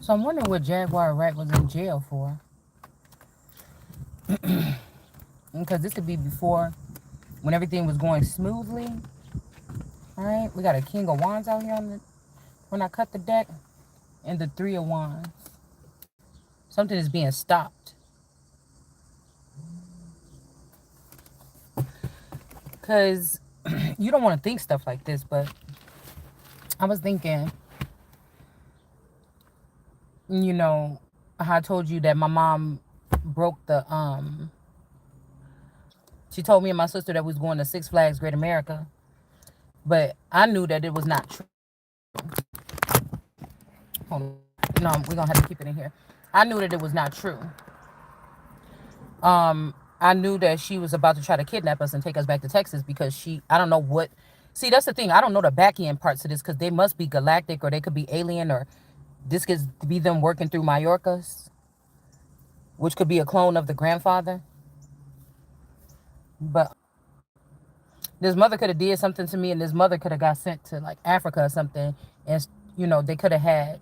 So I'm wondering what Jaguar Wright was in jail for. Because this could be before, when everything was going smoothly. All right, we got a King of Wands out here when I cut the deck, and the Three of Wands. Something is being stopped. Because you don't want to think stuff like this, but I was thinking, you know, how I told you that my mom broke she told me and my sister that we was going to Six Flags Great America, but I knew that it was not true. Hold on. No, we're gonna have to keep it in here. I knew that it was not true. I knew that she was about to try to kidnap us and take us back to Texas because I don't know what. See, that's the thing. I don't know the back end parts of this because they must be galactic or they could be alien or this could be them working through Mallorcas, which could be a clone of the grandfather. But this mother could have did something to me and this mother could have got sent to like Africa or something. And, they could have had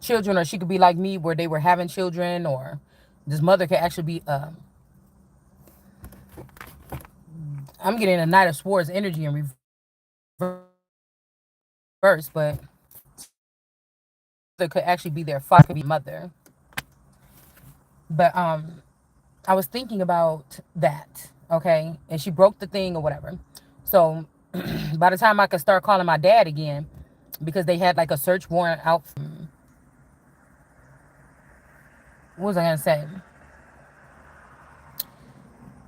children, or she could be like me where they were having children, or this mother could actually be I'm getting a Knight of Swords energy in reverse, but there could actually be their father, could be mother. But I was thinking about that, okay? And she broke the thing or whatever. So by the time I could start calling my dad again, because they had like a search warrant out. What was I gonna say?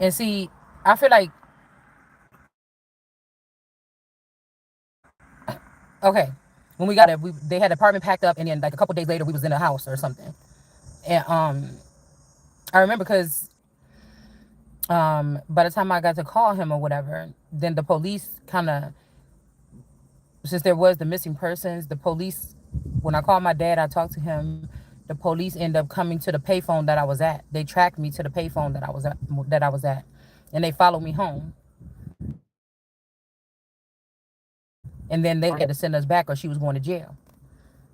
And see, I feel like, okay, when we got it, they had the apartment packed up, and then like a couple days later, we was in a house or something. And I remember because by the time I got to call him or whatever, then the police kind of, since there was the missing persons, the police, when I called my dad, I talked to him. The police ended up coming to the payphone that I was at. They tracked me to the payphone that I was at, and they followed me home. And then they had to send us back, or she was going to jail.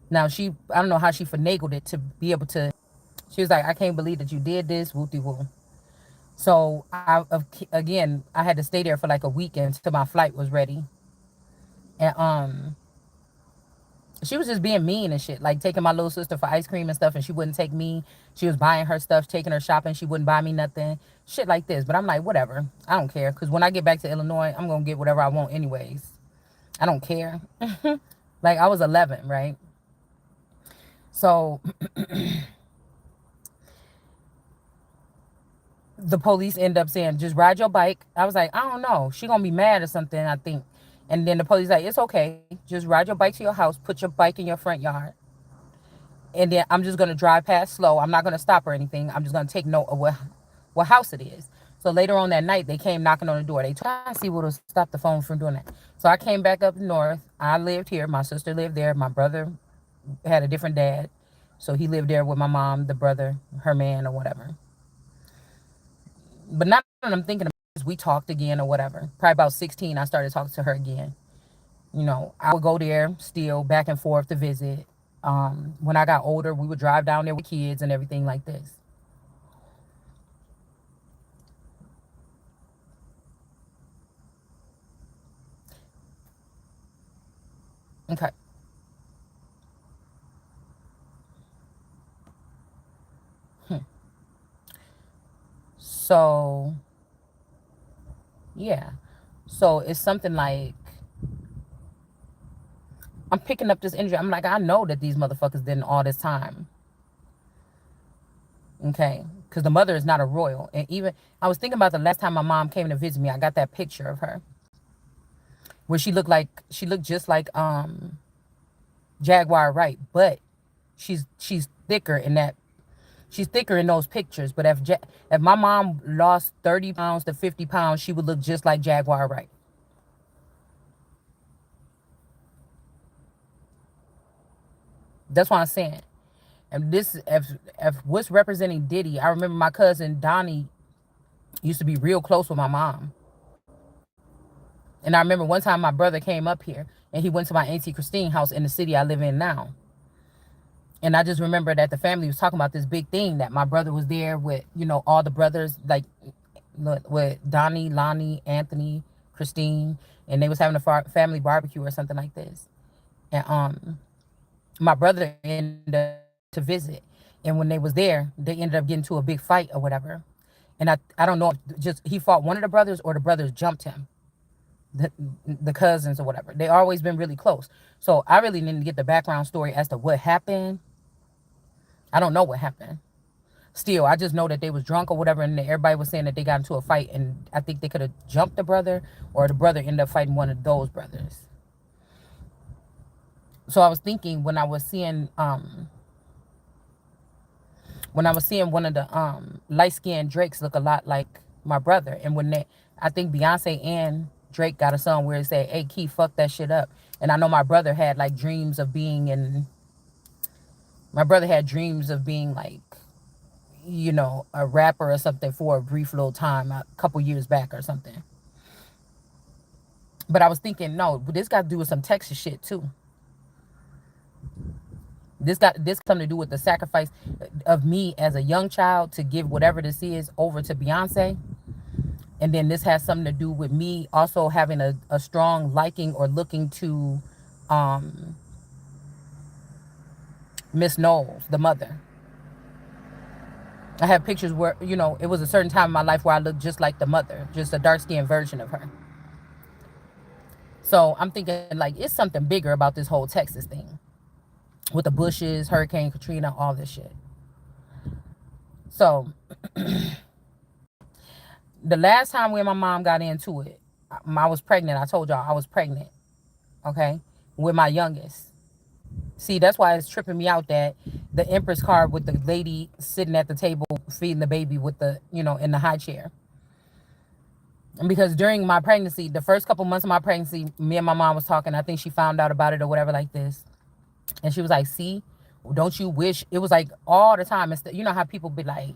Now I don't know how she finagled it to be able to. She was like, "I can't believe that you did this, whoopty woo." So again, I had to stay there for like a week until my flight was ready, and she was just being mean and shit, like taking my little sister for ice cream and stuff, and she wouldn't take me. She was buying her stuff, taking her shopping. She wouldn't buy me nothing, shit like this. But I'm like, whatever, I don't care, because when I get back to Illinois, I'm gonna get whatever I want anyways. I don't care. Like, I was 11, right? So the police end up saying, just ride your bike. I was like, I don't know. She gonna be mad or something, I think. And then the police like, it's okay. Just ride your bike to your house. Put your bike in your front yard. And then I'm just gonna drive past slow. I'm not gonna stop or anything. I'm just gonna take note of what house it is. So later on that night, they came knocking on the door. They tried to see what would stop the phone from doing that. So I came back up north. I lived here. My sister lived there. My brother had a different dad. So he lived there with my mom, the brother, her man, or whatever. But not that I'm thinking about this. We talked again or whatever. Probably about 16, I started talking to her again. I would go there still back and forth to visit. When I got older, we would drive down there with kids and everything like this. Okay. So, yeah. So it's something like, I'm picking up this energy. I'm like, I know that these motherfuckers didn't all this time. Okay. Because the mother is not a royal. And even, I was thinking about the last time my mom came to visit me, I got that picture of her where she looked just like Jaguar Wright, but she's thicker in that. She's thicker in those pictures. But if my mom lost 30 pounds to 50 pounds, she would look just like Jaguar Wright. That's what I'm saying. And this, if what's representing Diddy, I remember my cousin Donnie used to be real close with my mom. And I remember one time my brother came up here and he went to my auntie Christine house in the city I live in now. And I just remember that the family was talking about this big thing that my brother was there with, all the brothers, like with Donnie, Lonnie, Anthony, Christine, and they was having a family barbecue or something like this. And my brother ended up going to visit, and when they was there, they ended up getting into a big fight or whatever. And I don't know if just he fought one of the brothers or the brothers jumped him, the cousins or whatever. They always been really close. So I really didn't get the background story as to what happened. I don't know what happened. Still, I just know that they was drunk or whatever, and everybody was saying that they got into a fight, and I think they could have jumped the brother, or the brother ended up fighting one of those brothers. So I was thinking when I was seeing one of the light skinned Drakes look a lot like my brother, and I think Beyonce and Drake got a song where it said, "Hey Keith, fuck that shit up," and I know my brother had like dreams of being in. My brother had dreams of being like, a rapper or something for a brief little time, a couple years back or something. But I was thinking, no, this got to do with some Texas shit too. This something to do with the sacrifice of me as a young child to give whatever this is over to Beyonce. And then this has something to do with me also having a strong liking or looking to um, Miss Knowles, the mother. I have pictures where, it was a certain time in my life where I looked just like the mother, just a dark skinned version of her. So I'm thinking like it's something bigger about this whole Texas thing with the Bushes, Hurricane Katrina, all this shit. So the last time when my mom got into it, I was pregnant. I told y'all I was pregnant, okay, with my youngest. See, that's why it's tripping me out that the Empress card with the lady sitting at the table feeding the baby with in the high chair. And because during my pregnancy, the first couple months of my pregnancy, me and my mom was talking. I think she found out about it or whatever like this. And she was like, see, don't you wish, it was like all the time. You know how people be like,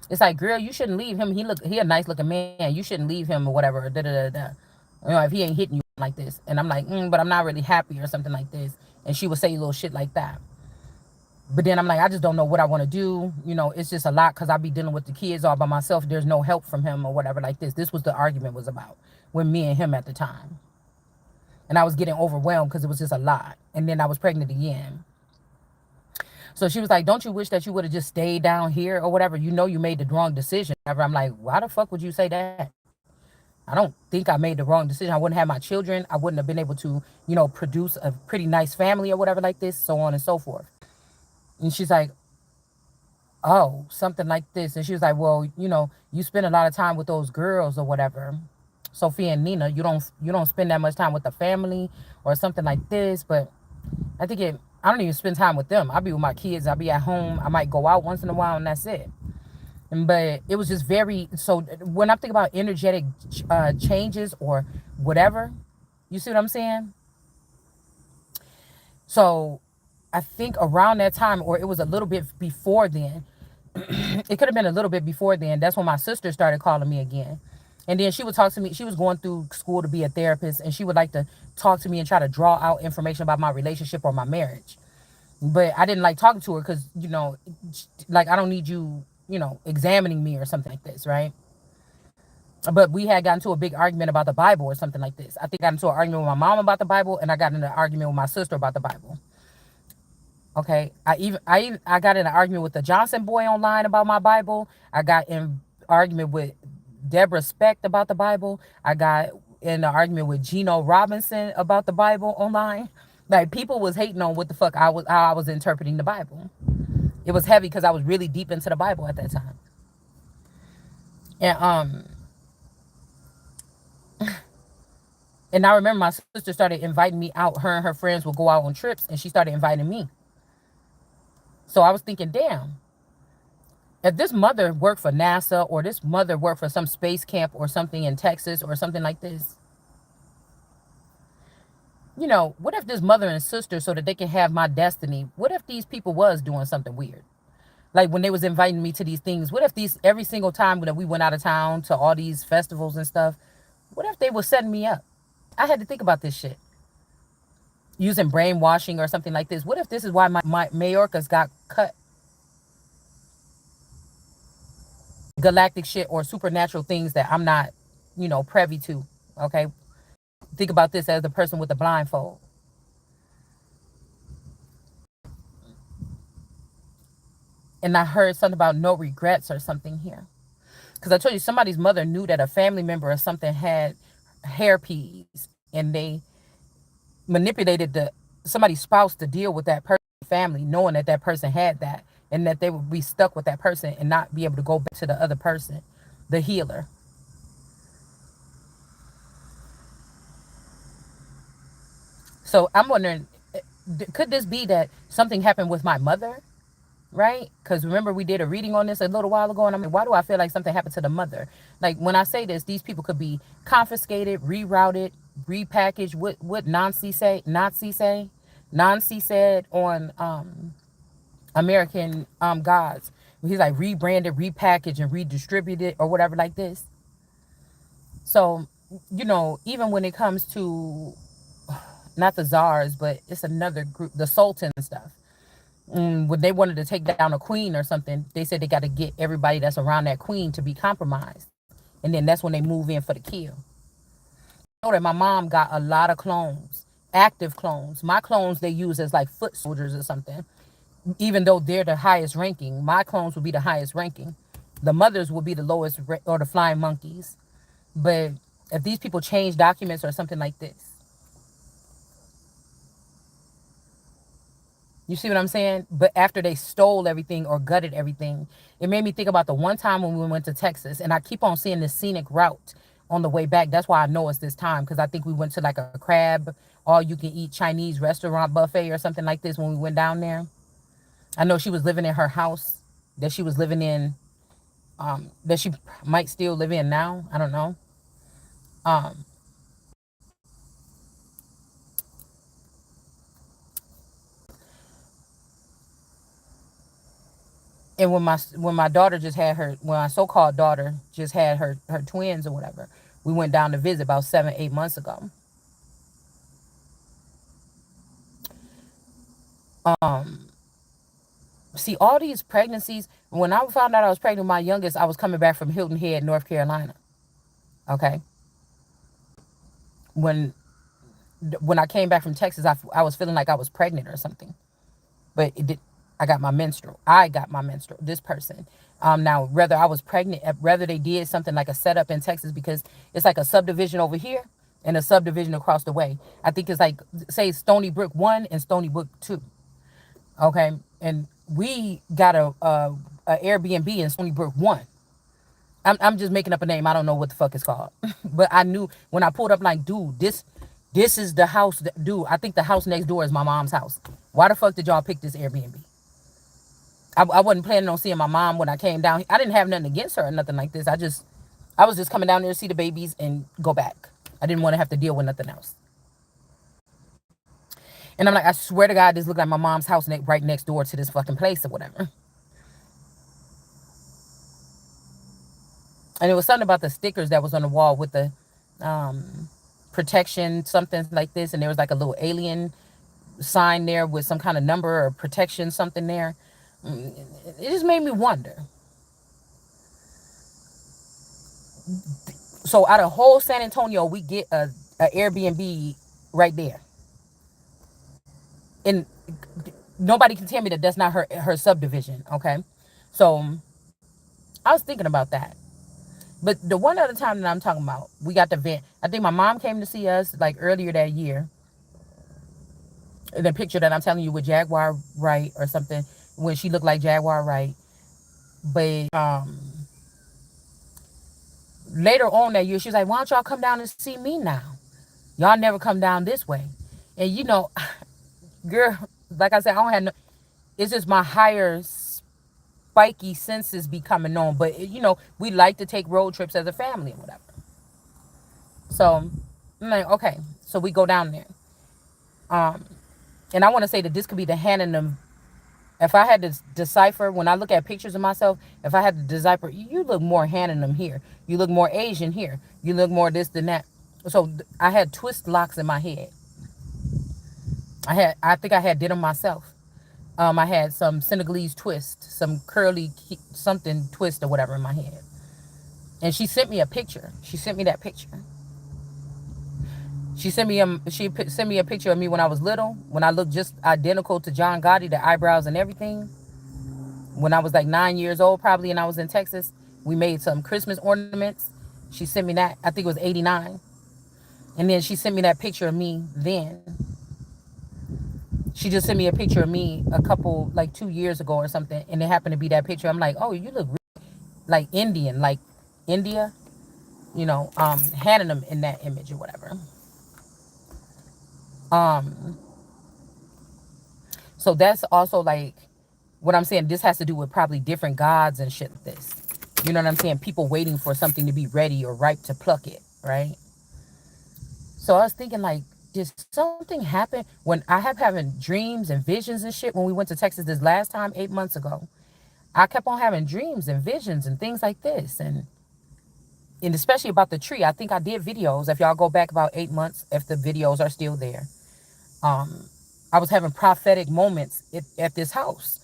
it's like, girl, you shouldn't leave him. He a nice looking man. You shouldn't leave him or whatever. Da, da, da, da. If he ain't hitting you like this. And I'm like, but I'm not really happy or something like this. And she would say little shit like that. But then I'm like, I just don't know what I want to do. It's just a lot because I be dealing with the kids all by myself. There's no help from him or whatever like this. This was the argument was about with me and him at the time. And I was getting overwhelmed because it was just a lot. And then I was pregnant again. So she was like, don't you wish that you would have just stayed down here or whatever? You made the wrong decision. I'm like, why the fuck would you say that? I don't think I made the wrong decision. I wouldn't have my children. I wouldn't have been able to, produce a pretty nice family or whatever like this, so on and so forth. And she's like, oh, something like this. And she was like, well, you spend a lot of time with those girls or whatever. Sophia and Nina, you don't spend that much time with the family or something like this. But I don't even spend time with them. I'll be with my kids. I'll be at home. I might go out once in a while and that's it. But it was just so when I think about energetic changes or whatever, you see what I'm saying? So I think around that time, or it was a little bit before then, it could have been a little bit before then. That's when my sister started calling me again. And then she would talk to me. She was going through school to be a therapist, and she would like to talk to me and try to draw out information about my relationship or my marriage. But I didn't like talking to her because, like I don't need you, examining me or something like this, right? But we had gotten into a big argument about the Bible or something like this. I think I got into an argument with my mom about the Bible, and I got into an argument with my sister about the Bible. Okay, I got in an argument with the Johnson boy online about my Bible. I got in argument with Deborah Specht about the Bible. I got in an argument with Gino Robinson about the Bible online. Like people was hating on what the fuck how I was interpreting the Bible. It was heavy because I was really deep into the Bible at that time. And and I remember my sister started inviting me out. Her and her friends would go out on trips, and she started inviting me. So I was thinking, damn, if this mother worked for NASA or this mother worked for some space camp or something in Texas or something like this, what if this mother and sister, so that they can have my destiny, what if these people was doing something weird? Like when they was inviting me to these things, what if these, every single time that we went out of town to all these festivals and stuff, what if they were setting me up? I had to think about this shit. using brainwashing or something like this. What if this is why my Mayorkas got cut? Galactic shit or supernatural things that I'm not, privy to. Okay. Think about this as the person with the blindfold. And I heard something about no regrets or something here. Because I told you somebody's mother knew that a family member or something had herpes, and they manipulated the somebody's spouse to deal with that person's family, knowing that that person had that, and that they would be stuck with that person and not be able to go back to the other person, the healer. So I'm wondering, could this be that something happened with my mother, right? Because remember, we did a reading on this a little while ago, and I'm like, why do I feel like something happened to the mother? Like when I say this, these people could be confiscated, rerouted, repackaged. What Nancy say? Nancy said on American Gods. He's like rebranded, repackaged, and redistributed, or whatever like this. So, even when it comes to not the czars, but it's another group, the sultan stuff. When they wanted to take down a queen or something, they said they got to get everybody that's around that queen to be compromised, and then that's when they move in for the kill. I know that my mom got a lot of clones, active clones. My clones they use as like foot soldiers or something. Even though they're the highest ranking, my clones will be the highest ranking. The mothers will be the lowest, or the flying monkeys. But if these people change documents or something like this, you see what I'm saying? But after they stole everything or gutted everything, it made me think about the one time when we went to Texas. And I keep on seeing this scenic route on the way back. That's why I know it's this time, because I think we went to like a crab, all you can eat Chinese restaurant buffet or something like this when we went down there. I know she was living in her house that she was living in, that she might still live in now. I don't know. Um, and when my daughter just had her, when my so-called daughter just had her twins or whatever, we went down to visit about 7-8 months ago. Um, See, all these pregnancies. When I found out I was pregnant with my youngest, I was coming back from Hilton Head, North Carolina. Okay, when when I came back from Texas, I was feeling like I was pregnant or something, but it did. I got my menstrual. I got my menstrual. This person. Now, whether I was pregnant, whether they did something like a setup in Texas, because it's like a subdivision over here and a subdivision across the way. I think it's like, say, Stony Brook 1 and Stony Brook 2. Okay, and we got a Airbnb in Stony Brook 1. I'm just making up a name. I don't know what the fuck it's called. But I knew when I pulled up, like, dude, this is the house dude, I think the house next door is my mom's house. Why the fuck did y'all pick this Airbnb? I wasn't planning on seeing my mom when I came down. I didn't have nothing against her or nothing like this. I was just coming down there to see the babies and go back. I didn't want to have to deal with nothing else. And I'm like, I swear to God, this looked like my mom's house right next door to this fucking place or whatever. And it was something about the stickers that was on the wall with the protection, something like this. And there was like a little alien sign there with some kind of number or protection, something there. It just made me wonder. So out of whole San Antonio, we get a Airbnb right there. And nobody can tell me that that's not her subdivision, okay? So I was thinking about that. But the one other time that I'm talking about, we got the vent. I think my mom came to see us like earlier that year. The picture that I'm telling you with Jaguar Wright or something, when she looked like Jaguar Wright. But later on that year, she was like, why don't y'all come down and see me now? Y'all never come down this way. And girl, like I said, I don't have no, it's just my higher spiky senses be coming on. But, we like to take road trips as a family and whatever. So I'm like, okay. So we go down there. And I want to say that this could be the Hannon. If I had to decipher, when I look at pictures of myself, if I had to decipher, you look more Hannon here. You look more Asian here. You look more this than that. So I had twist locks in my head. I think I had did them myself. I had some Senegalese twist, some something twist or whatever in my head. And she sent me a picture. She sent me that picture. Sent me a picture of me when I was little, when I looked just identical to John Gotti, the eyebrows and everything. When I was like 9 years old, probably, and I was in Texas, we made some Christmas ornaments. She sent me that. I think it was '89, and then she sent me that picture of me. Then she just sent me a picture of me a couple like 2 years ago or something, and it happened to be that picture. I'm like, oh, you look like Indian, like India, handing them in that image or whatever. Um, so that's also like what I'm saying. This has to do with probably different gods and shit like this. You know what I'm saying? People waiting for something to be ready or ripe to pluck it, right? So I was thinking, like, did something happen when I have having dreams and visions and shit when we went to Texas this last time 8 months ago? I kept on having dreams and visions and things like this, and especially about the tree. I think I did videos. If y'all go back about 8 months, if the videos are still there, um, I was having prophetic moments at this house.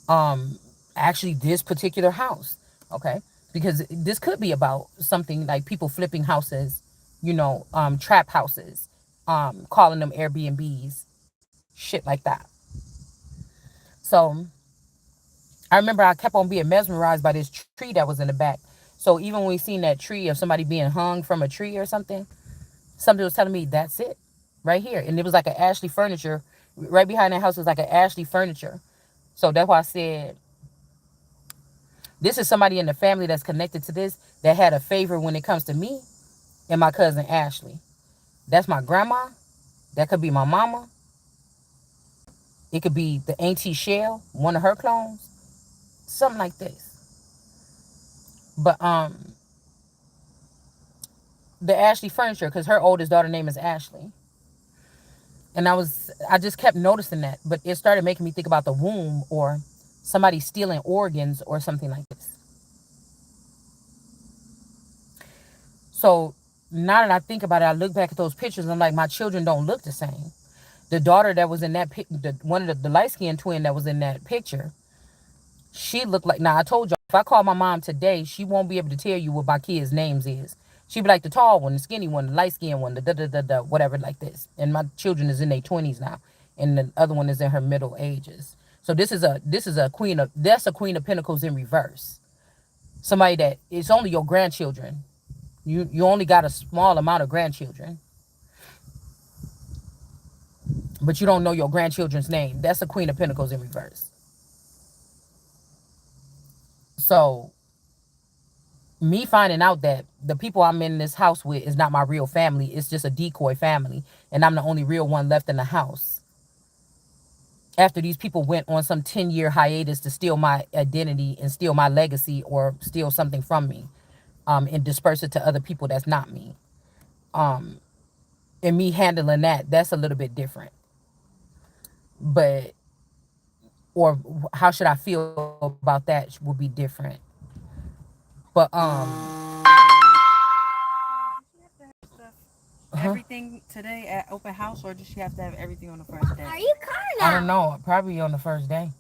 Um, Actually, this particular house, okay, because this could be about something like people flipping houses, trap houses, calling them Airbnbs, shit like that. So I remember I kept on being mesmerized by this tree that was in the back. So even when we seen that tree of somebody being hung from a tree or something, somebody was telling me that's it, right here, and it was like an Ashley furniture. Right behind that house was like an Ashley furniture. So that's why I said this is somebody in the family that's connected to this that had a favor when it comes to me and my cousin Ashley. That's my grandma. That could be my mama. It could be the Auntie Shell, one of her clones. Something like this. But the Ashley furniture, because her oldest daughter name is Ashley. And I just kept noticing that. But it started making me think about the womb or somebody stealing organs or something like this. So now that I think about it, I look back at those pictures and I'm like, my children don't look the same. The daughter that was in that one of the light skinned twin that was in that picture, she looked like. Now I told y'all, if I call my mom today, she won't be able to tell you what my kids' names is. She'd be like the tall one, the skinny one, the light skinned one, the da da da da, whatever like this. And my children is in their 20s now, and the other one is in her middle ages. So this is a queen of that's a queen of pentacles in reverse. Somebody that it's only your grandchildren. You only got a small amount of grandchildren, but you don't know your grandchildren's name. That's a queen of pentacles in reverse. So me finding out that the people I'm in this house with is not my real family, it's just a decoy family, and I'm the only real one left in the house. After these people went on some 10-year hiatus to steal my identity and steal my legacy or steal something from me, and disperse it to other people that's not me. Um, and me handling that's a little bit different. But or how should I feel about that will be different. But Does she have to have stuff, huh? everything today at open house, or does she have to have everything on the first day? Are you I don't calling know. Probably on the first day.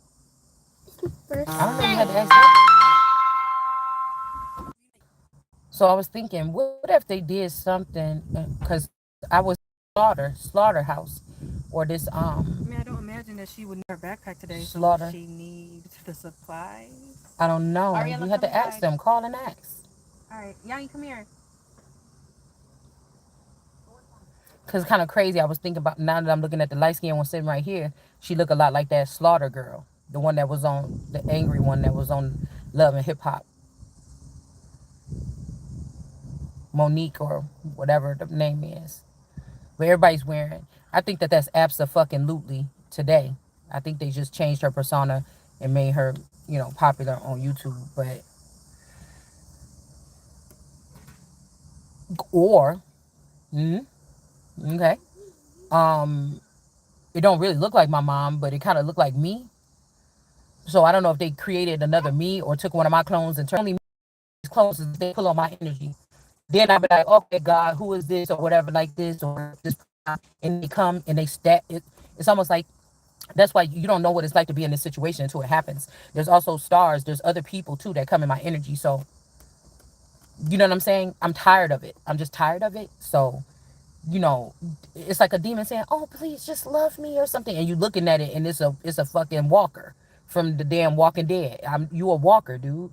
first I don't know. You day? had to ask that. So I was thinking, what if they did something? Because I was slaughterhouse, or this I mean, I don't imagine that she would need her backpack today, so would slaughter. she need the supplies? I don't know. Ariella, You had come to ask inside. them. Call and ask. All right, Yanni, come here. Cause it's kind of crazy. I was thinking about now that I'm looking at the light skinned one sitting right here. She look a lot like that slaughter girl, the one that was on the angry one that was on Love and Hip Hop, Monique or whatever the name is. But everybody's wearing. I think that that's abso-fucking-lutely today. I think they just changed her persona and made her, popular on YouTube. But or, mm, okay, um, it don't really look like my mom, but it kind of looked like me. So I don't know if they created another me or took one of my clones and turned me these clones as they pull on my energy. Then I'd be like, okay, God, who is this or whatever like this or this, and they come and they stat it. It's almost like that's why you don't know what it's like to be in this situation until it happens. There's also stars, there's other people too that come in my energy. So you know what I'm saying? I'm tired of it. I'm just tired of it. So, you know, it's like a demon saying, "Oh, please just love me" or something. And you looking at it and it's a fucking walker from the damn Walking Dead. You a walker, dude.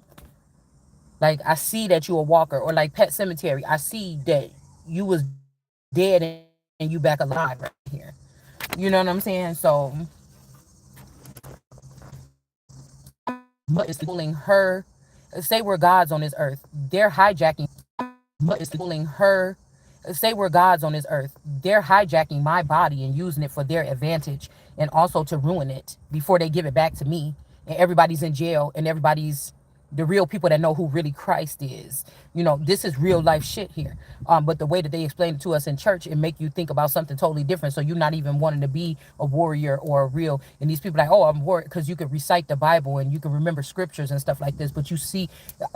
Like I see that you a walker, or like Pet Cemetery. I see that you was dead and you back alive right here. You know what I'm saying? So mud is controlling her. Say we're gods on this earth. They're hijacking mud is controlling her. Say we're gods on this earth. They're hijacking my body and using it for their advantage and also to ruin it before they give it back to me. And everybody's in jail and everybody's the real people that know who really Christ is. You know, this is real life shit here. But the way that they explain it to us in church, it make you think about something totally different. So you're not even wanting to be a warrior or a real. And these people like, oh, I'm warrior because you can recite the Bible and you can remember scriptures and stuff like this. But you see,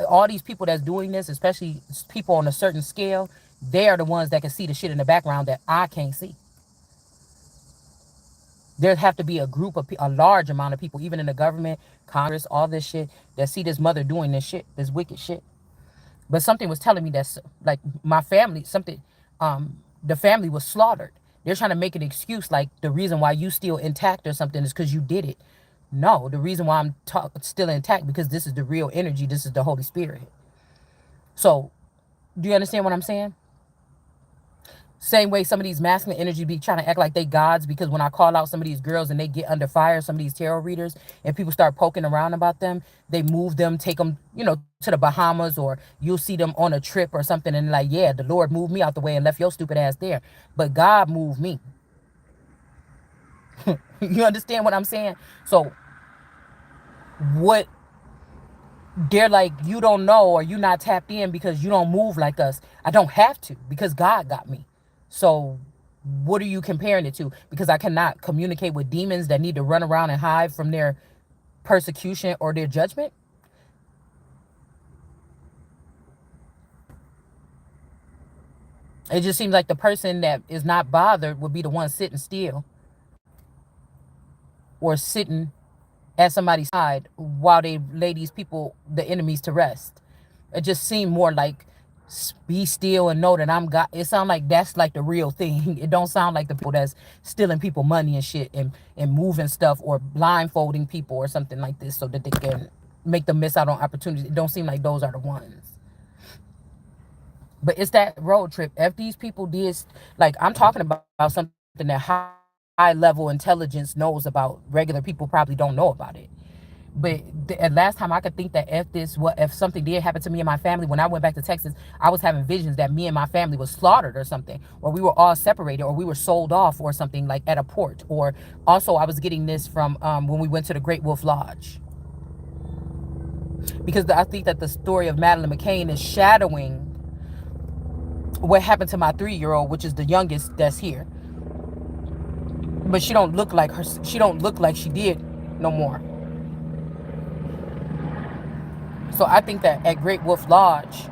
all these people that's doing this, especially people on a certain scale, they are the ones that can see the shit in the background that I can't see. There have to be a group of a large amount of people, even in the government, Congress, all this shit, that see this mother doing this shit, this wicked shit. But something was telling me that's like my family, something, the family was slaughtered. They're trying to make an excuse like the reason why you still intact or something is because you did it. No, the reason why I'm still intact because this is the real energy. This is the Holy Spirit. So, do you understand what I'm saying? Same way some of these masculine energy be trying to act like they gods because when I call out some of these girls and they get under fire, some of these tarot readers, and people start poking around about them, they move them, take them, to the Bahamas, or you'll see them on a trip or something, and like, yeah, the Lord moved me out the way and left your stupid ass there, but God moved me. You understand what I'm saying? So what they're like, you don't know or you not tapped in because you don't move like us. I don't have to because God got me. So what are you comparing it to? Because I cannot communicate with demons that need to run around and hide from their persecution or their judgment. It just seems like the person that is not bothered would be the one sitting still or sitting at somebody's side while they lay these people, the enemies, to rest. It just seemed more like be still and know that I'm God. It sounds like that's like the real thing. It don't sound like the people that's stealing people money and shit and moving stuff or blindfolding people or something like this so that they can make them miss out on opportunities. It don't seem like those are the ones. But it's that road trip. If these people did, like, I'm talking about something that high level intelligence knows about, regular people probably don't know about it. But at last time I could think that if something did happen to me and my family, when I went back to Texas, I was having visions that me and my family was slaughtered or something, or we were all separated, or we were sold off or something like at a port. Or also I was getting this from when we went to the Great Wolf Lodge, because I think that the story of Madeline McCain is shadowing what happened to my 3-year-old, which is the youngest that's here. But she don't look like her. She don't look like she did no more. So I think that at Great Wolf Lodge,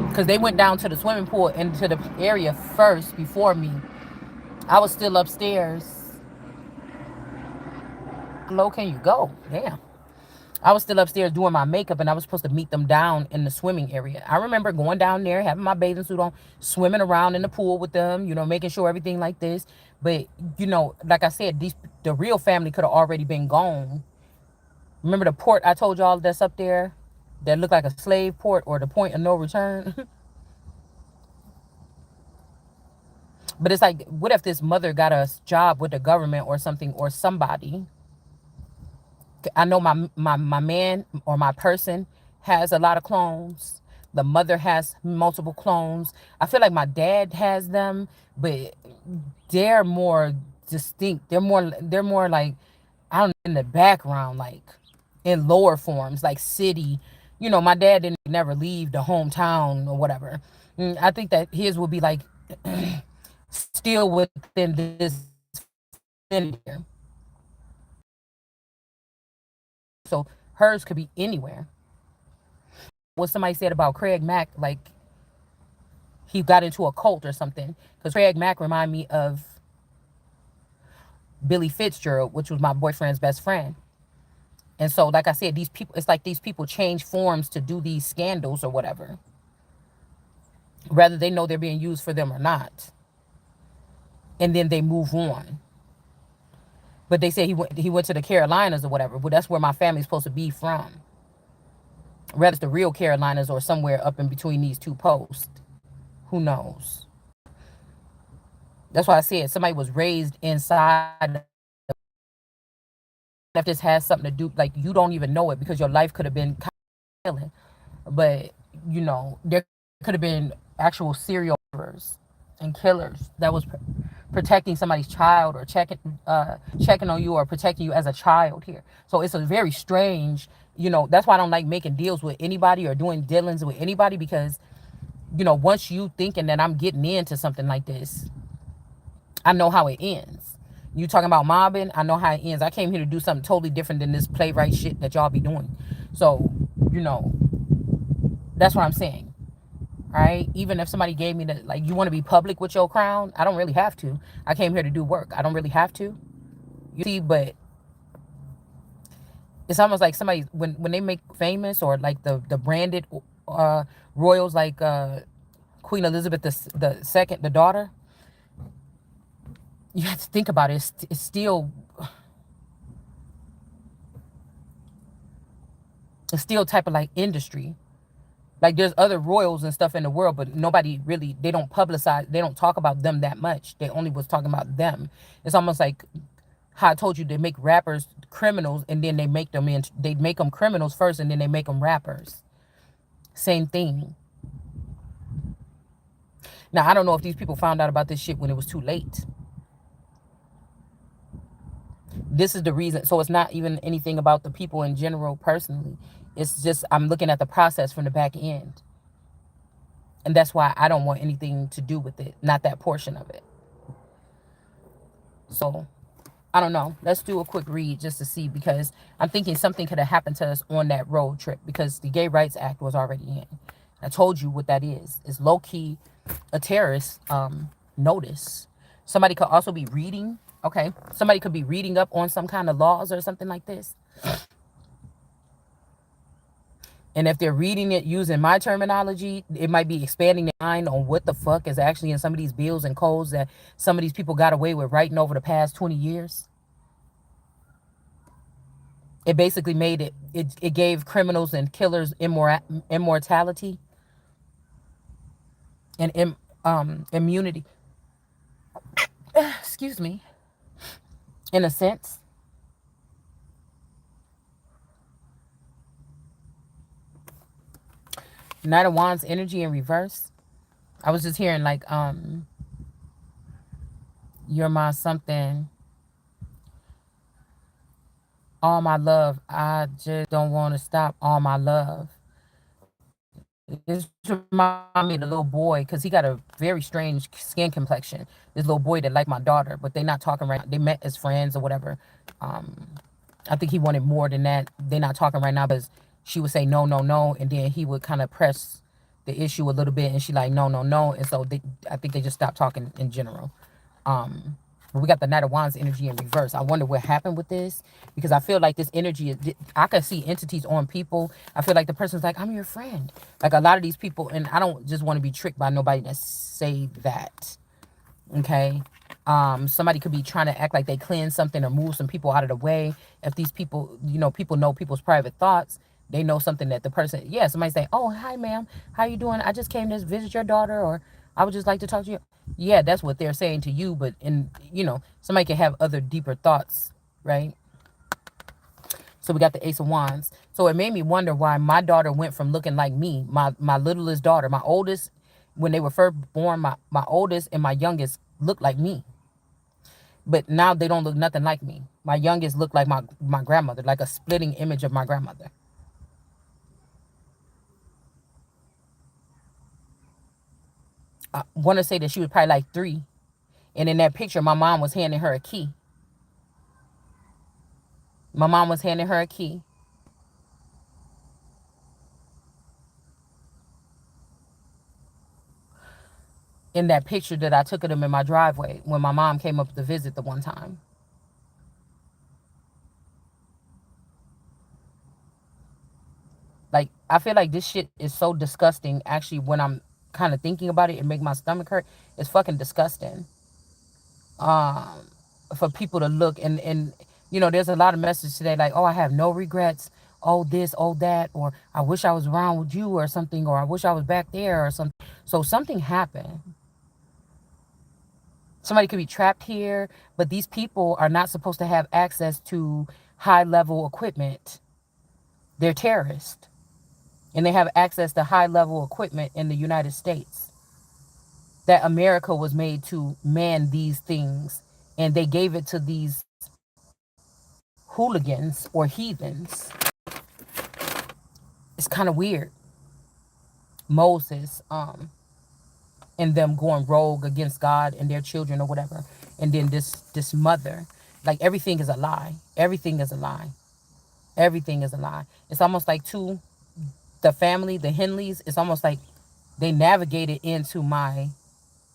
because they went down to the swimming pool and to the area first before me, I was still upstairs. How low can you go? Damn. I was still upstairs doing my makeup and I was supposed to meet them down in the swimming area. I remember going down there, having my bathing suit on, swimming around in the pool with them, making sure everything like this. But, like I said, the real family could have already been gone. Remember the port I told y'all that's up there that looked like a slave port, or the point of no return? But it's like, what if this mother got a job with the government or something, or somebody? I know my man or my person has a lot of clones. The mother has multiple clones. I feel like my dad has them, but they're more distinct. They're more like, I don't know, in the background, like in lower forms, like city. My dad didn't never leave the hometown or whatever. I think that his would be like still within this vicinity here. So hers could be anywhere. What somebody said about Craig Mack, like he got into a cult or something. Because Craig Mack remind me of Billy Fitzgerald, which was my boyfriend's best friend. And so, like I said, these people, it's like these people change forms to do these scandals or whatever, whether they know they're being used for them or not. And then they move on. But they say he went to the Carolinas or whatever. But that's where my family's supposed to be from. Whether it's the real Carolinas or somewhere up in between these two posts, who knows? That's why I said somebody was raised inside of, if this has something to do, like you don't even know it because your life could have been killing. But there could have been actual serial murderers and killers that was protecting somebody's child or checking on you or protecting you as a child here. So it's a very strange, that's why I don't like making deals with anybody or doing dealings with anybody, because once you thinking that I'm getting into something like this, I know how it ends. You talking about mobbing, I know how it ends. I came here to do something totally different than this playwright shit that y'all be doing. So, that's what I'm saying. Right? Even if somebody gave me the, like, you want to be public with your crown, I don't really have to. I came here to do work. I don't really have to. You see, but it's almost like somebody, when they make famous, or like the branded royals, like Queen Elizabeth the second, the daughter, you have to think about it. It's still type of like industry. Like there's other royals and stuff in the world, but nobody really, they don't publicize, they don't talk about them that much. They only was talking about them. It's almost like how I told you, they make rappers criminals and then they make them criminals first and then they make them rappers. Same thing. Now I don't know if these people found out about this shit when it was too late. This is the reason. So it's not even anything about the people in general personally. It's just I'm looking at the process from the back end. And that's why I don't want anything to do with it, not that portion of it. So I don't know. Let's do a quick read just to see, because I'm thinking something could have happened to us on that road trip, because the Gay Rights Act was already in. I told you what that is. It's low key a terrorist notice. Somebody could also be reading. Okay, somebody could be reading up on some kind of laws or something like this. And if they're reading it using my terminology, it might be expanding their mind on what the fuck is actually in some of these bills and codes that some of these people got away with writing over the past 20 years. It basically made it gave criminals and killers immortality and immunity. Excuse me. In a sense. Knight of Wands energy in reverse. I was just hearing like you're my something. All my love. I just don't want to stop. All my love. This reminds me of the little boy, because he got a very strange skin complexion. This little boy that liked my daughter, but they not talking right now. They met as friends or whatever. Um, I think he wanted more than that. They're not talking right now, because she would say no, no, no, and then he would kind of press the issue a little bit, and she like no, no, no, and so I think they just stopped talking in general. Um, but we got the Knight of Wands energy in reverse. I wonder what happened with this, because I feel like this energy is, I can see entities on people. I feel like the person's like, I'm your friend. Like a lot of these people, and I don't just want to be tricked by nobody that say that. Okay. Somebody could be trying to act like they cleanse something or move some people out of the way. If these people, people know people's private thoughts, they know something that the person, yeah, somebody say, oh, hi, ma'am, how you doing? I just came to visit your daughter, or I would just like to talk to you. Yeah, that's what they're saying to you, but somebody can have other deeper thoughts, right? So we got the Ace of Wands. So it made me wonder why my daughter went from looking like me, my littlest daughter, my oldest, when they were first born, my oldest and my youngest looked like me. But now they don't look nothing like me. My youngest looked like my grandmother, like a splitting image of my grandmother. I want to say that she was probably like 3. And in that picture, my mom was handing her a key. My mom was handing her a key. In that picture that I took of them in my driveway when my mom came up to visit the one time. Like I feel like this shit is so disgusting. Actually, when I'm kind of thinking about it, it make my stomach hurt. It's fucking disgusting. Um, for people to look and there's a lot of messages today like, oh, I have no regrets. Oh, this, oh, that, or I wish I was around with you or something, or I wish I was back there or something. So something happened. Somebody could be trapped here, but these people are not supposed to have access to high level equipment. They're terrorists. And they have access to high level equipment in the United States. That America was made to man these things. And they gave it to these hooligans or heathens. It's kind of weird. Moses, and them going rogue against God and their children or whatever. And then this mother. Like everything is a lie. Everything is a lie. Everything is a lie. It's almost like the family, the Henleys, it's almost like they navigated into my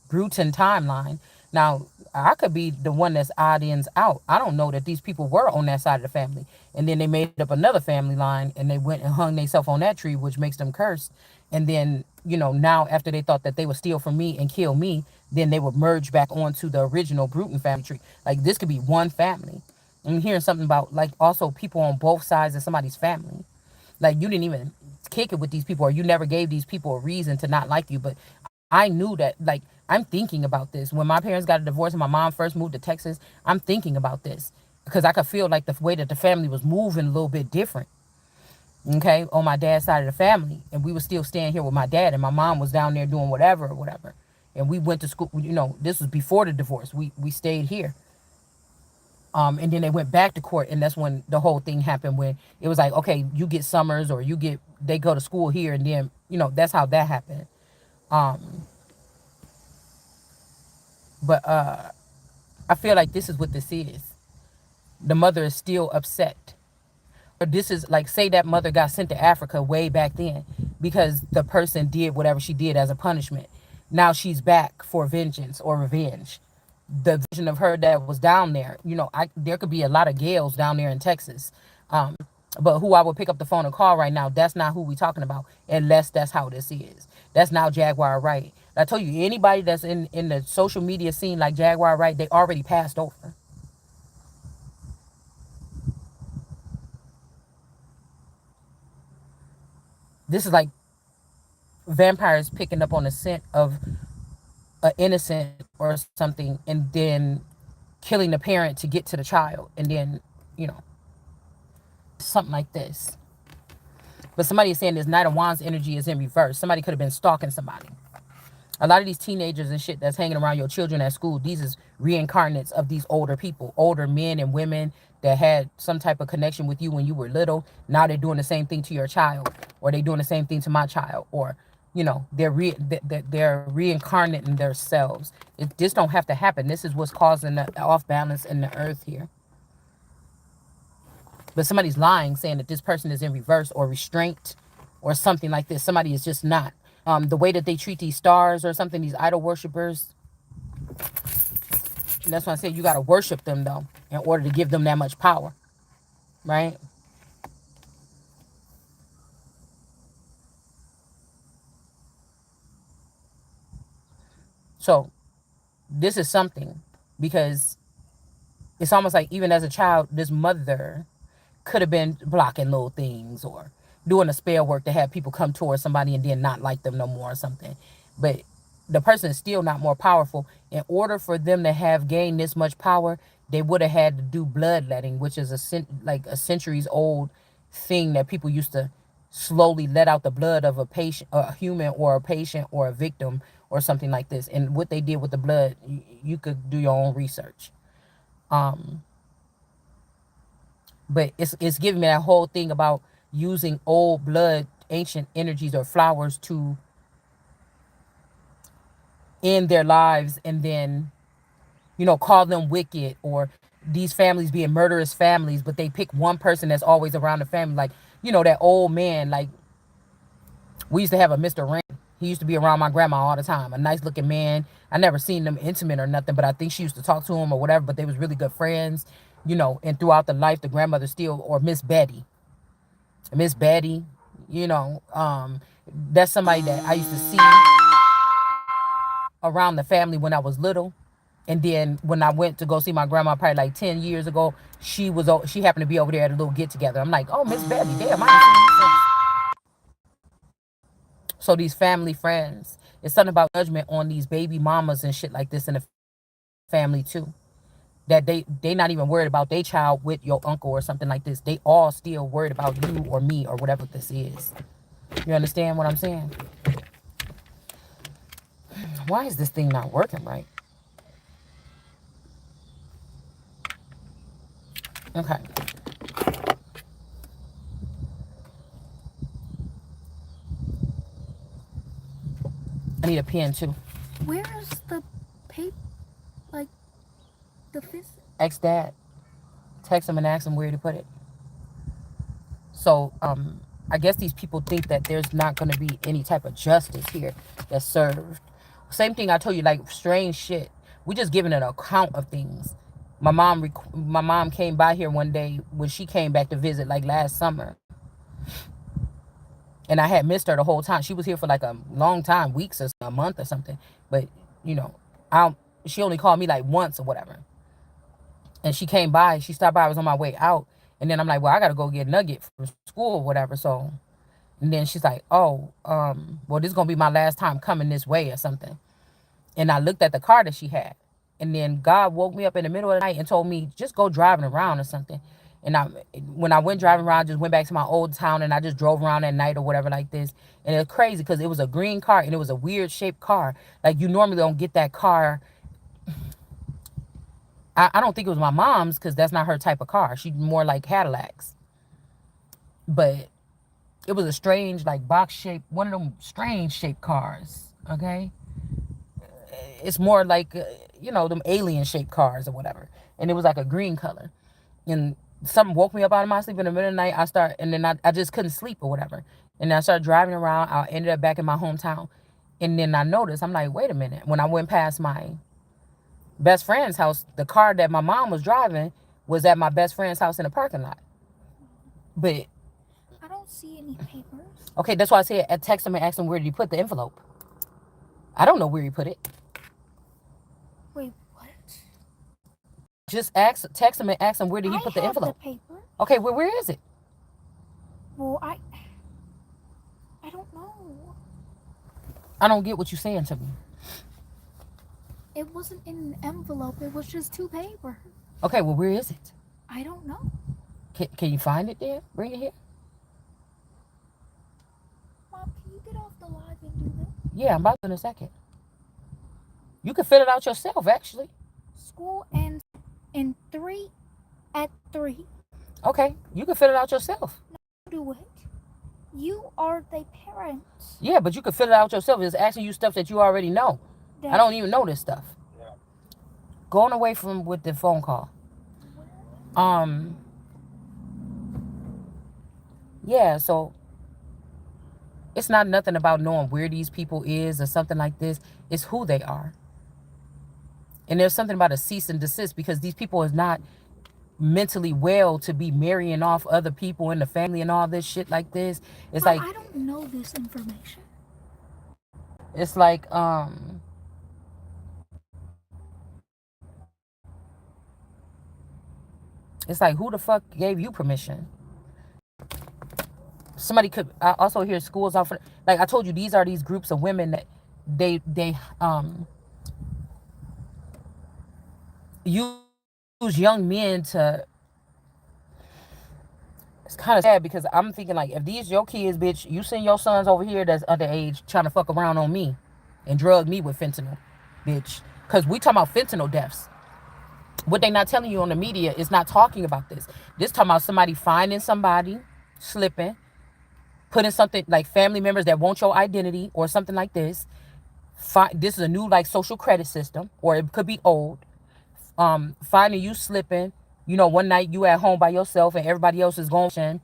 Bruton timeline. Now, I could be the one that's odd ends out. I don't know that these people were on that side of the family. And then they made up another family line and they went and hung themselves on that tree, which makes them cursed. And then, now after they thought that they would steal from me and kill me, then they would merge back onto the original Bruton family tree. Like this could be one family. I'm hearing something about like also people on both sides of somebody's family. Like you didn't even kick it with these people or you never gave these people a reason to not like you. But I knew that, like, I'm thinking about this. When my parents got a divorce and my mom first moved to Texas, I'm thinking about this because I could feel like the way that the family was moving a little bit different. Okay, on my dad's side of the family. And we were still staying here with my dad and my mom was down there doing whatever or whatever. And we went to school, this was before the divorce. We stayed here. And then they went back to court, and that's when the whole thing happened. When it was like, okay, you get summers, or they go to school here, and then that's how that happened. Um, but I feel like this is what this is. The mother is still upset. Or this is like, say that mother got sent to Africa way back then because the person did whatever she did as a punishment. Now she's back for vengeance or revenge. The version of her that was down there, there could be a lot of Gales down there in Texas. Um, but who I would pick up the phone and call right now, that's not who we talking about, unless that's how this is. That's now Jaguar Wright. I told you, anybody that's in the social media scene like Jaguar Wright, they already passed over. This is like vampires picking up on the scent of an innocent or something and then killing the parent to get to the child and then, you know, something like this. But somebody is saying this Knight of Wands energy is in reverse. Somebody could have been stalking somebody. A lot of these teenagers and shit that's hanging around your children at school, these is reincarnates of these older people, older men and women that had some type of connection with you when you were little. Now they're doing the same thing to your child, or they're doing the same thing to my child, or they're reincarnating themselves. This don't have to happen. This is what's causing the off balance in the earth here. But somebody's lying, saying that this person is in reverse or restraint or something like this. Somebody is just not. The way that they treat these stars or something, these idol worshipers. And that's why I say you got to worship them, though, in order to give them that much power. Right? So this is something, because it's almost like even as a child, this mother could have been blocking little things or doing a spell work to have people come towards somebody and then not like them no more or something. But the person is still not more powerful. In order for them to have gained this much power, they would have had to do bloodletting, which is like a centuries old thing that people used to slowly let out the blood of a patient, a human, or a patient, or a victim, or something like this. And what they did with the blood, you could do your own research. Um, but it's giving me that whole thing about using old blood, ancient energies or flowers to end their lives, and then call them wicked, or these families being murderous families, but they pick one person that's always around the family, like that old man. Like, we used to have a Mr. Rand. He used to be around my grandma all the time, a nice looking man. I never seen them intimate or nothing, but I think she used to talk to him or whatever, but they was really good friends. And throughout the life, the grandmother still, or Miss Betty, You know, that's somebody that I used to see around the family when I was little. And then when I went to go see my grandma, probably like 10 years ago, she happened to be over there at a little get together. I'm like, oh, Miss Betty, damn, I ain't seen you since. So these family friends, it's something about judgment on these baby mamas and shit like this in the family too. That they not even worried about their child with your uncle or something like this. They all still worried about you or me or whatever this is. You understand what I'm saying? Why is this thing not working right? Okay. I need a pen too. Where is the paper? Like the fist? Ex dad. Text him and ask him where to put it. So, I guess these people think that there's not going to be any type of justice here that's served. Same thing I told you, like strange shit. We just giving an account of things. My mom came by here one day when she came back to visit, like last summer, and I had missed her the whole time. She was here for like a long time, weeks or a month or something. But you know, I she only called me like once or whatever. And she came by. She stopped by. I was on my way out, and then I'm like, well, I gotta go get Nugget from school or whatever. So, and then she's like, oh, well, this is gonna be my last time coming this way or something. And I looked at the car that she had, and then God woke me up in the middle of the night and told me just go driving around or something. And when I went driving around, I just went back to my old town and I just drove around at night or whatever like this. And it was crazy because it was a green car and it was a weird shaped car. Like you normally don't get that car. I don't think it was my mom's because that's not her type of car. She's more like Cadillacs. But it was a strange, like box shaped, one of them strange shaped cars. Okay. It's more like, them alien shaped cars or whatever. And it was like a green color. And something woke me up out of my sleep in the middle of the night. And then I just couldn't sleep or whatever. And I started driving around. I ended up back in my hometown. And then I noticed, I'm like, wait a minute. When I went past my best friend's house, the car that my mom was driving was at my best friend's house in the parking lot. But I don't see any papers. okay, that's why I said I text him and asked him where did he put the envelope. I don't know where he put it. Wait, what? Just text him and ask him where did he put the envelope. The paper. Okay, well, where is it? Well, I don't know. I don't get what you're saying to me. It wasn't in an envelope. It was just two paper. Okay, well, where is it? I don't know. Can you find it there? Bring it here. Mom, can you get off the live and do this? Yeah, I'm about to in a second. You can fill it out yourself, actually. School ends in 3 at 3. Okay, you can fill it out yourself. Do it. You are the parents. Yeah, but you can fill it out yourself. It's asking you stuff that you already know. I don't even know this stuff. Going away from with the phone call. Yeah, so it's not nothing about knowing where these people is or something like this. It's who they are. And there's something about a cease and desist because these people is not mentally well to be marrying off other people in the family and all this shit like this. It's Mom, like I don't know this information. it's like it's like who the fuck gave you permission? Somebody could. I also hear schools offer, like I told you, these are these groups of women that they use young men to. It's kind of sad because I'm thinking like if these your kids, bitch, you send your sons over here that's underage trying to fuck around on me and drug me with fentanyl, bitch, because we talking about fentanyl deaths. What they not telling you on the media is not talking about this. This talking about somebody finding somebody slipping, putting something like family members that want your identity or something like this. This is a new like social credit system, or it could be old. Finding you slipping, one night you at home by yourself and everybody else is going,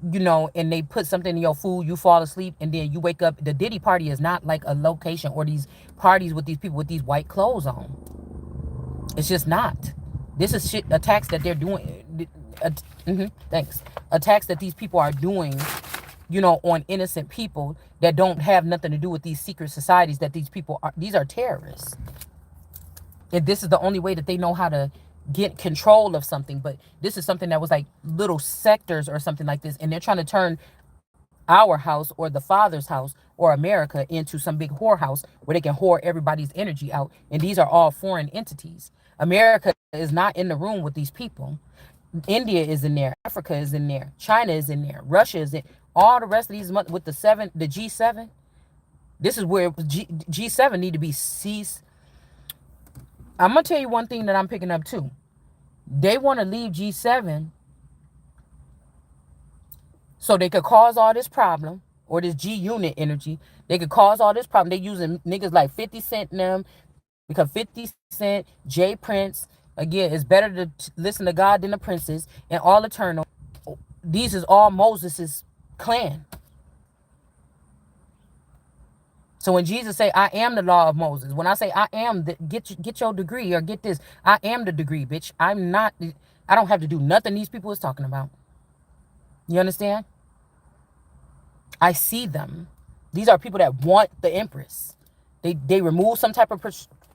and they put something in your food, you fall asleep, and then you wake up. The Diddy party is not like a location or these parties with these people with these white clothes on. It's just not. This is shit attacks that they're doing. Thanks. Attacks that these people are doing on innocent people that don't have nothing to do with these secret societies that these people are. These are terrorists. And this is the only way that they know how to get control of something. But this is something that was like little sectors or something like this. And they're trying to turn our house or the father's house or America into some big whorehouse where they can whore everybody's energy out. And these are all foreign entities. America is not in the room with these people. India is in there. Africa is in there. China is in there. Russia is in. All the rest of these with the G7. This is where G7 need to be ceased. I'm gonna tell you one thing that I'm picking up too. They want to leave G7 so they could cause all this problem, or this G unit energy. They could cause all this problem. They using niggas like 50 Cent and them, because 50 Cent, Jay Prince, again, it's better to listen to God than the princes, and all eternal. These is all Moses's clan. So when Jesus say, I am the law of Moses, when I say I am, get your degree or get this, I am the degree, bitch. I don't have to do nothing these people is talking about. You understand? I see them. These are people that want the Empress. They remove some type of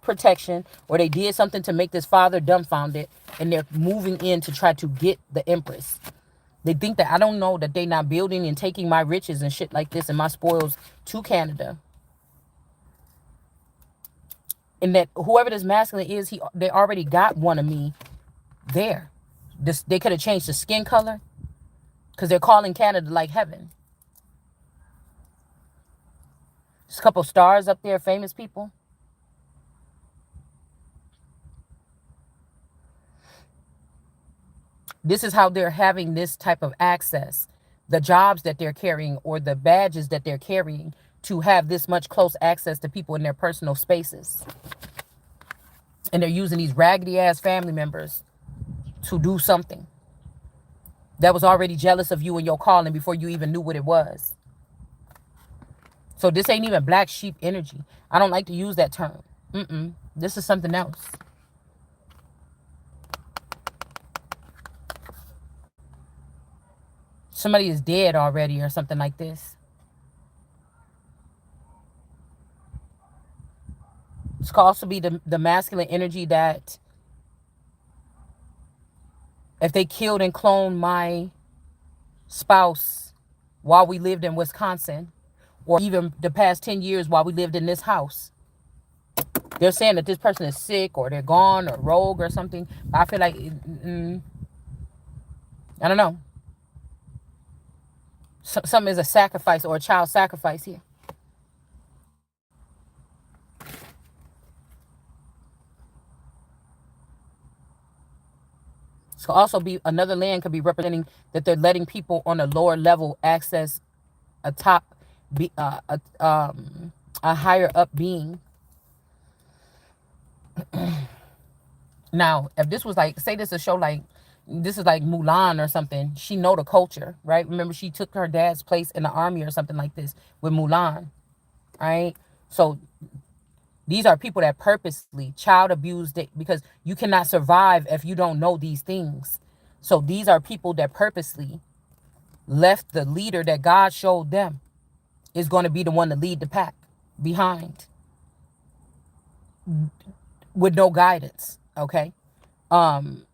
protection, or they did something to make this father dumbfounded, and they're moving in to try to get the Empress. They think that I don't know that they not building and taking my riches and shit like this and my spoils to Canada. And that whoever this masculine is, they already got one of me there. They could have changed the skin color, because they're calling Canada like heaven. There's a couple stars up there, famous people. This is how they're having this type of access. The jobs that they're carrying or the badges that they're carrying to have this much close access to people in their personal spaces. And they're using these raggedy ass family members to do something that was already jealous of you and your calling before you even knew what it was. So this ain't even black sheep energy. I don't like to use that term. This is something else. Somebody is dead already or something like this. This could also be the masculine energy that if they killed and cloned my spouse while we lived in Wisconsin, or even the past 10 years while we lived in this house, they're saying that this person is sick or they're gone or rogue or something. I feel like, I don't know. Something is a sacrifice or a child sacrifice here. So also be another land could be representing that they're letting people on a lower level access a top, a higher up being. Now, if this was like, say this is a show like, this is like Mulan or something, she know the culture, right? Remember, she took her dad's place in the army or something like this with Mulan, right? So these are people that purposely child abused it, because you cannot survive if you don't know these things. So these are people that purposely left the leader that God showed them is going to be the one to lead the pack behind with no guidance, okay? And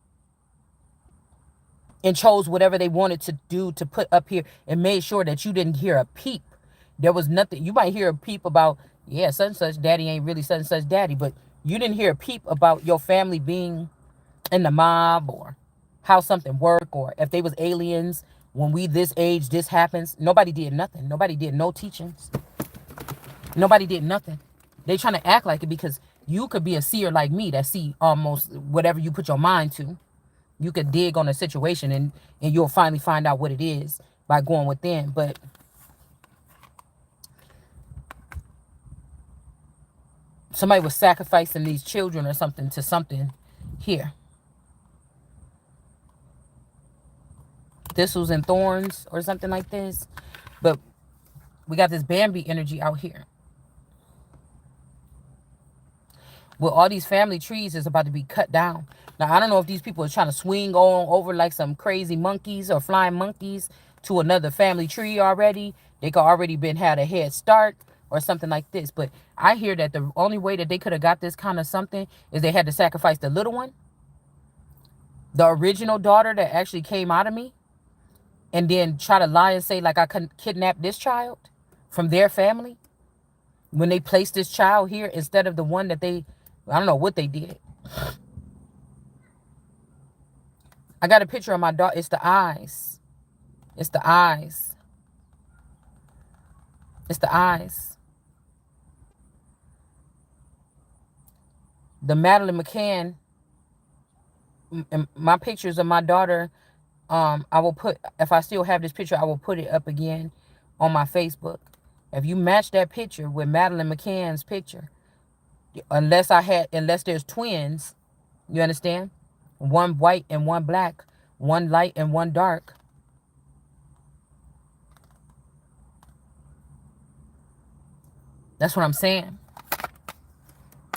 chose whatever they wanted to do to put up here and made sure that you didn't hear a peep. There was nothing. You might hear a peep about, yeah, such and such daddy ain't really such and such daddy, but you didn't hear a peep about your family being in the mob, or how something work, or if they was aliens. When we this age, this happens. Nobody did nothing. Nobody did no teachings. Nobody did nothing. They trying to act like it because you could be a seer like me that see almost whatever you put your mind to. You could dig on a situation and you'll finally find out what it is by going within. But somebody was sacrificing these children or something to something here. Thistles and thorns or something like this. But we got this Bambi energy out here. Well, all these family trees is about to be cut down. Now, I don't know if these people are trying to swing on over like some crazy monkeys or flying monkeys to another family tree already. They could already been had a head start or something like this. But I hear that the only way that they could have got this kind of something is they had to sacrifice the little one, the original daughter that actually came out of me, and then try to lie and say like I kidnapped this child from their family when they placed this child here instead of the one that they, I don't know what they did. I got a picture of my daughter. It's the eyes. It's the eyes. It's the eyes. The Madeline McCann, my pictures of my daughter, I will put, if I still have this picture, I will put it up again on my Facebook. If you match that picture with Madeline McCann's picture, unless there's twins, you understand? One white and one black, one light and one dark. That's what I'm saying.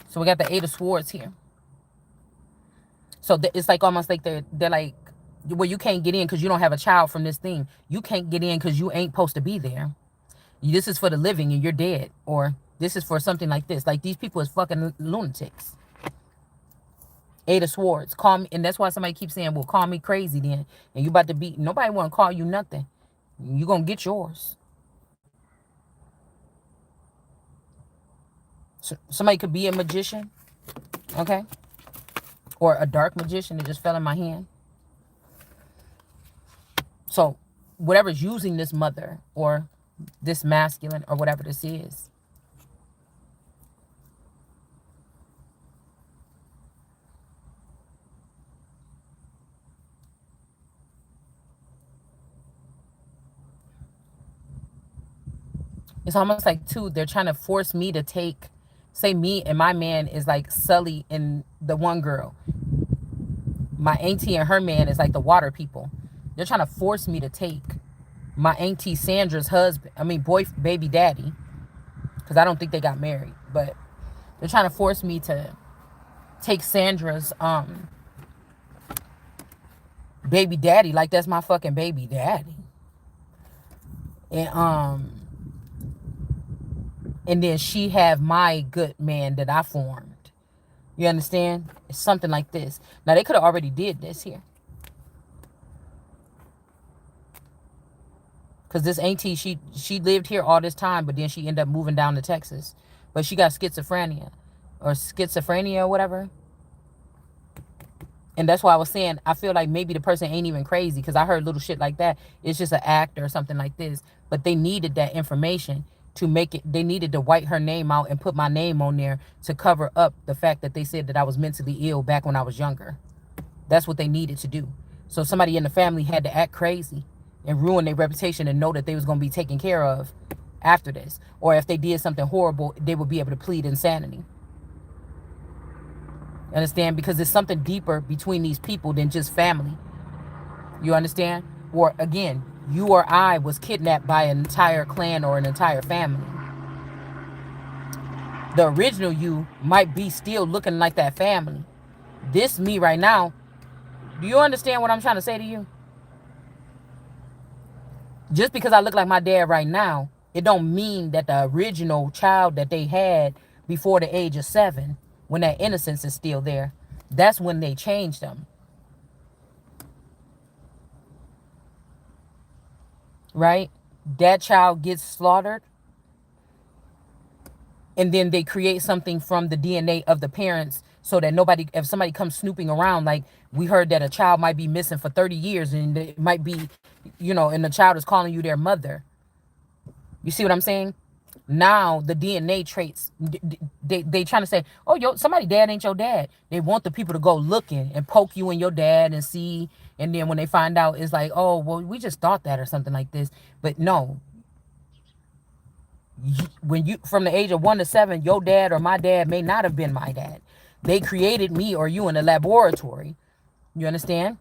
So we got the Eight of Swords here. So it's like almost like they're like, well, you can't get in because you don't have a child from this thing. You can't get in because you ain't supposed to be there. This is for the living and you're dead. Or this is for something like this. Like these people is fucking lunatics. Eight of Swords. Call me. And that's why somebody keeps saying, well, call me crazy then. And you about to be, nobody want to call you nothing. You going to get yours. So somebody could be a magician. Okay. Or a dark magician that just fell in my hand. So whatever's using this mother or this masculine or whatever this is. It's almost like, too, they're trying to force me to take, say me and my man is like Sully and the one girl. My auntie and her man is like the water people. They're trying to force me to take my auntie Sandra's husband, baby daddy, because I don't think they got married, but they're trying to force me to take Sandra's baby daddy, like that's my fucking baby daddy. And then she have my good man that I formed. You understand? It's something like this. Now they could have already did this here. Because this auntie, she lived here all this time, but then she ended up moving down to Texas. But she got schizophrenia or whatever. And that's why I was saying, I feel like maybe the person ain't even crazy, because I heard little shit like that. It's just an act or something like this. But they needed that information to make it. They needed to white her name out and put my name on there to cover up the fact that they said that I was mentally ill back when I was younger. That's what they needed to do. So somebody in the family had to act crazy and ruin their reputation and know that they was going to be taken care of after this. Or if they did something horrible, they would be able to plead insanity. Understand? Because there's something deeper between these people than just family. You understand? Or again, you or I was kidnapped by an entire clan or an entire family. The original you might be still looking like that family. This me right now, do you understand what I'm trying to say to you? Just because I look like my dad right now, it don't mean that the original child that they had before the age of 7, when that innocence is still there, that's when they changed them. Right? That child gets slaughtered. And then they create something from the DNA of the parents so that nobody, if somebody comes snooping around, like we heard that a child might be missing for 30 years and it might be, and the child is calling you their mother. You see what I'm saying? Now the DNA traits, they trying to say, oh, somebody dad ain't your dad. They want the people to go looking and poke you and your dad and see. And then when they find out, it's like, oh, well, we just thought that or something like this. But no. When you, from the age of 1 to 7, your dad or my dad may not have been my dad. They created me or you in a laboratory. You understand?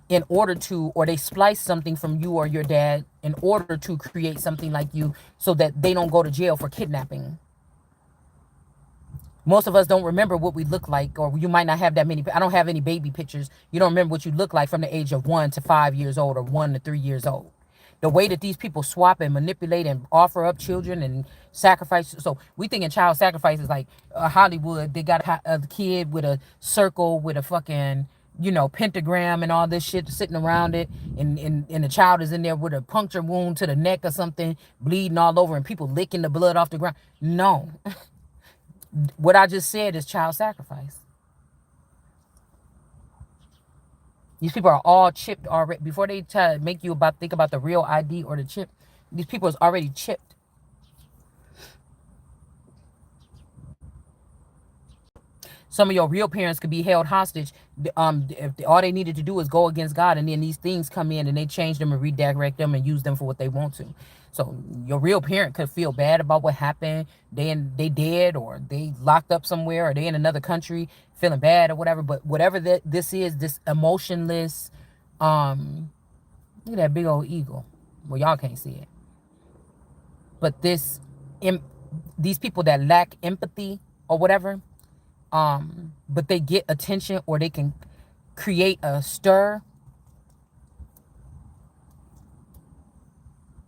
In order to, or they splice something from you or your dad in order to create something like you so that they don't go to jail for kidnapping. Most of us don't remember what we look like, or you might not have that many. I don't have any baby pictures. You don't remember what you look like from the age of 1 to 5 years old or 1 to 3 years old. The way that these people swap and manipulate and offer up children and sacrifice. So we think in child sacrifice is like Hollywood. They got a kid with a circle with a fucking, pentagram and all this shit sitting around it. And the child is in there with a puncture wound to the neck or something, bleeding all over, and people licking the blood off the ground. No. What I just said is child sacrifice. These people are all chipped already. Before they try to make you think about the real ID or the chip, these people is already chipped. Some of your real parents could be held hostage. If all they needed to do is go against God, and then these things come in and they change them and redirect them and use them for what they want to. So your real parent could feel bad about what happened. They dead, or they locked up somewhere, or they in another country feeling bad or whatever. But whatever this is, this emotionless, look at that big old eagle. Well, y'all can't see it, but these people that lack empathy or whatever, but they get attention, or they can create a stir.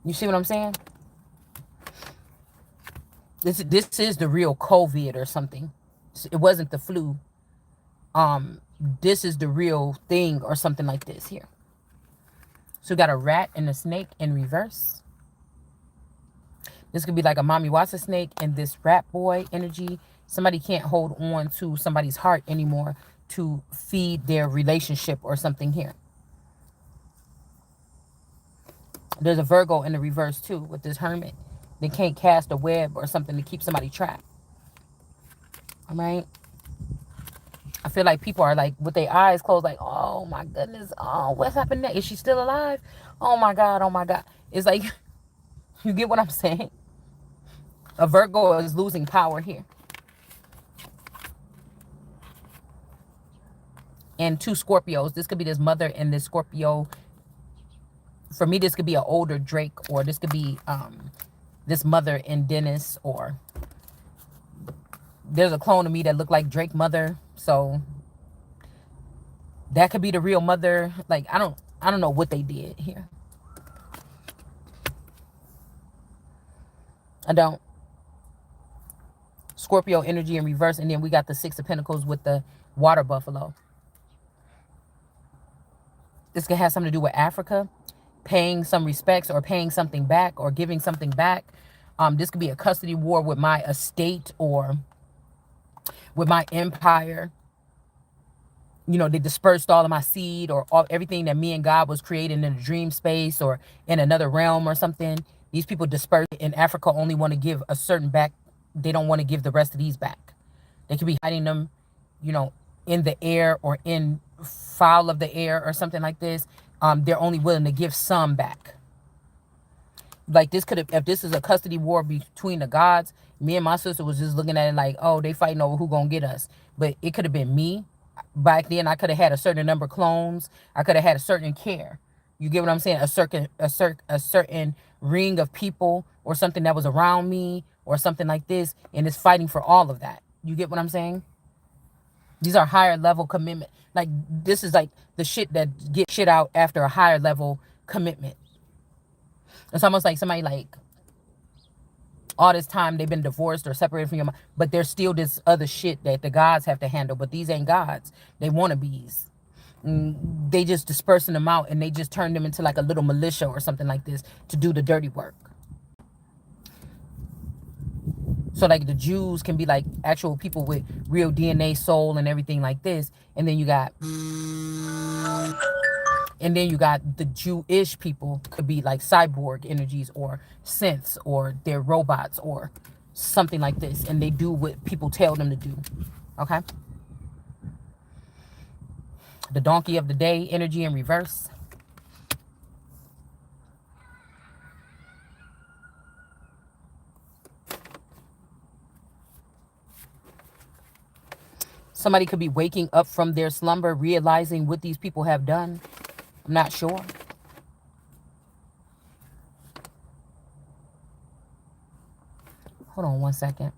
You see what I'm saying? This is the real COVID or something. It wasn't the flu. This is the real thing or something like this here. So we got a rat and a snake in reverse. This could be like a mommy wasa snake and this rat boy energy. Somebody can't hold on to somebody's heart anymore to feed their relationship or something here. There's a Virgo in the reverse too with this hermit. They can't cast a web or something to keep somebody trapped. All right. I feel like people are like with their eyes closed, like, oh my goodness, oh, what's happened next? Is she still alive? Oh my God, oh my God. It's like, you get what I'm saying? A Virgo is losing power here. And 2 Scorpios. This could be this mother and this Scorpio. For me, this could be an older Drake, or this could be this mother and Dennis, or there's a clone of me that looked like Drake mother. So that could be the real mother. Like, I don't know what they did here. I don't. Scorpio energy in reverse, and then we got the 6 of Pentacles with the water buffalo. This could have something to do with Africa, paying some respects or paying something back or giving something back. This could be a custody war with my estate or with my empire. They dispersed all of my seed, or everything that me and God was creating in a dream space or in another realm or something. These people dispersed in Africa only want to give a certain back. They don't want to give the rest of these back. They could be hiding them, in the air or in foul of the air or something like this. They're only willing to give some back. Like this could have, if this is a custody war between the gods, me and my sister was just looking at it like, oh, they fighting over who gonna get us. But it could have been me. Back then, I could have had a certain number of clones. I could have had a certain care. You get what I'm saying? A certain ring of people or something that was around me or something like this, and it's fighting for all of that. You get what I'm saying? These are higher level commitment. Like, this is like the shit that get shit out after a higher level commitment. It's almost like somebody like all this time they've been divorced or separated from your mom, but there's still this other shit that the gods have to handle. But these ain't gods. They wannabes. They just dispersing them out, and they just turn them into like a little militia or something like this to do the dirty work. So like the Jews can be like actual people with real DNA, soul, and everything like this. And then you got the Jewish people could be like cyborg energies or synths, or they're robots or something like this. And they do what people tell them to do. Okay. The donkey of the day energy in reverse. Somebody could be waking up from their slumber, realizing what these people have done. I'm not sure. Hold on one second.